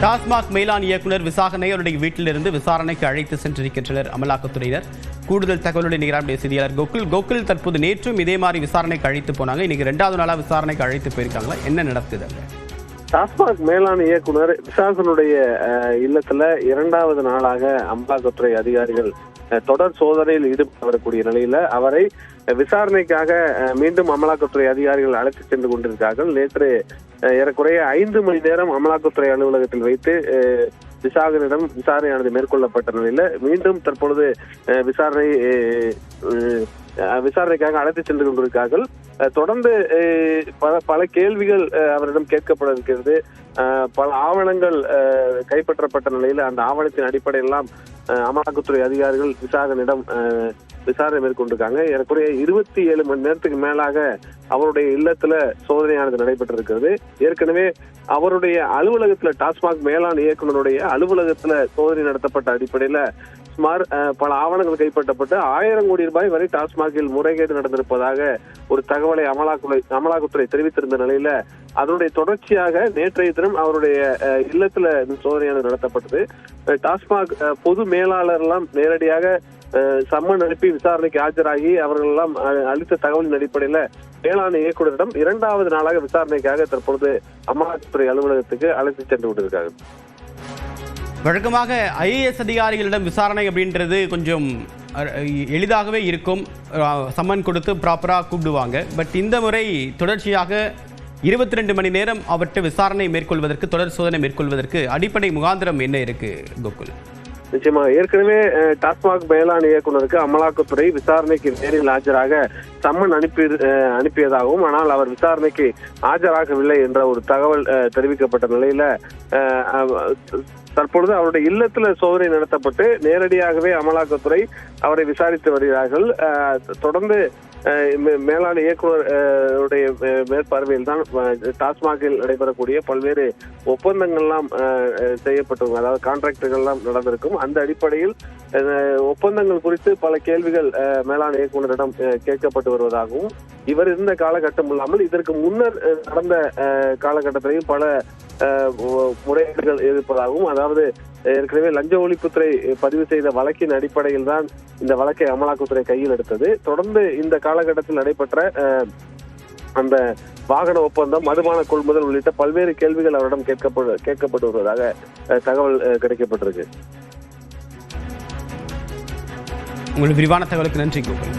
டாஸ்மாக் மேலாண் இயக்குநர் விசாகனை அவருடைய வீட்டிலிருந்து விசாரணைக்கு அழைத்து சென்றிருக்கின்றனர் அமலாக்கத்துறையினர். கூடுதல் தகவலுடைய நிகரானுடைய செய்தியாளர் கோகுல் தற்போது நேற்றும் இதே மாதிரி விசாரணைக்கு அழைத்து போனாங்க. இன்னைக்கு 2வது நாளா விசாரணைக்கு அழைத்து போயிருக்காங்களா? என்ன நடக்குது அங்க? டாஸ்மாக் மேலாண் இயக்குநர் விசாகனுடைய இல்லத்துல 2வது நாளாக அமலாக்கத்துறை அதிகாரிகள் தொடர் சோதனையில் ஈடுபட்டு வரக்கூடிய நிலையில அவரை விசாரணைக்காக மீண்டும் அமலாக்கத்துறை அதிகாரிகள் அழைத்து சென்று கொண்டிருக்கிறார்கள். நேற்று ஏறக்குறைய 5 மணி நேரம் அமலாக்கத்துறை அலுவலகத்தில் வைத்து விசாகனிடம் விசாரணையானது மேற்கொள்ளப்பட்ட நிலையில மீண்டும் தற்பொழுது விசாரணைக்காக அழைத்து சென்று கொண்டிருக்கிறார்கள். தொடர்ந்து பல கேள்விகள் அவரிடம் கேட்கப்பட இருக்கிறது. பல ஆவணங்கள் கைப்பற்றப்பட்ட நிலையில அந்த ஆவணத்தின் அடிப்படையெல்லாம் அமலாக்கத்துறை அதிகாரிகள் விசாகனிடம் விசாரணை மேற்கொண்டிருக்காங்க. ஏறக்குறைய 27 மணி நேரத்துக்கு மேலாக அவருடைய இல்லத்துல சோதனையானது நடைபெற்றிருக்கிறது. ஏற்கனவே அவருடைய அலுவலகத்துல டாஸ்மாக் மேலாண் இயக்குநருடைய அலுவலகத்துல சோதனை நடத்தப்பட்ட அடிப்படையில சுமார் பல ஆவணங்கள் கைப்பற்றப்பட்டு 1000 கோடி ரூபாய் வரை டாஸ்மாகில் முறைகேடு நடந்திருப்பதாக ஒரு தகவலை அமலாக்கத்துறை தெரிவித்திருந்த நிலையில அதனுடைய தொடர்ச்சியாக நேற்றைய தினம் அவருடைய இல்லத்துல சோதனையானது நடத்தப்பட்டது. டாஸ்மாக் பொது மேலாளர் எல்லாம் நேரடியாக சம்மன் அனுப்பி விசாரணைக்கு ஆஜராகி அவர்கள் எல்லாம் அளித்த தகவலின் அடிப்படையில மேலாண் இயக்குநரிடம் 2வது நாளாக விசாரணைக்காக தற்பொழுது அமலாக்கத்துறை அலுவலகத்துக்கு அழைத்து சென்று கொண்டிருக்காங்க. வழக்கமாக ஐஏஎஸ் அதிகாரிகளிடம் விசாரணை அப்படின்றது கொஞ்சம் எளிதாகவே இருக்கும். சம்மன் கொடுத்து ப்ராப்பராக கூப்பிடுவாங்க. பட் இந்த முறை தொடர்ச்சியாக 22 மணி நேரம் அவர்கிட்ட விசாரணை மேற்கொள்வதற்கு, தொடர் சோதனை மேற்கொள்வதற்கு அடிப்படை முகாந்திரம் என்ன இருக்கு கோகுல்? நிச்சயமா ஏற்கனவே டாஸ்மாக் மேலாண் இயக்குநருக்கு அமலாக்கத்துறை விசாரணைக்கு நேரில் ஆஜராக சம்மன் அனுப்பியதாகவும் ஆனால் அவர் விசாரணைக்கு ஆஜராகவில்லை என்ற ஒரு தகவல் தெரிவிக்கப்பட்ட நிலையில தற்பொழுது அவருடைய இல்லத்துல சோதனை நடத்தப்பட்டு நேரடியாகவே அமலாக்கத்துறை அவரை விசாரித்து வருகிறார்கள். தொடர்ந்து மேலாண் இயக்குநருடைய மேற்பார்வையில் தான் டாஸ்மாகில் நடைபெறக்கூடிய பல்வேறு ஒப்பந்தங்கள்லாம் செய்யப்பட்டிருக்கும். அதாவது கான்ட்ராக்டுகள்லாம் நடந்திருக்கும். அந்த அடிப்படையில் ஒப்பந்தங்கள் குறித்து பல கேள்விகள் மேலாண் இயக்குநரிடம் கேட்கப்பட்டு வருவதாகவும் இவர் இருந்த காலகட்டம் இல்லாமல் இதற்கு முன்னர் நடந்த காலகட்டத்திலையும் பல முறைகேடுகள் இருப்பதாகவும், அதாவது ஏற்கனவே லஞ்ச ஒழிப்புத்துறை பதிவு செய்த வழக்கின் அடிப்படையில் தான் இந்த வழக்கை அமலாக்கத்துறை கையில் எடுத்தது. தொடர்ந்து இந்த காலகட்டத்தில் நடைபெற்ற அந்த வாகன ஒப்பந்தம், மதுபான கொள்முதல் உள்ளிட்ட பல்வேறு கேள்விகள் அவரிடம் கேட்கப்பட்டு வருவதாக தகவல் கிடைக்கப்பட்டிருக்கு. உங்களுக்கு விரிவான தகவலுக்கு நன்றி கோகுல்.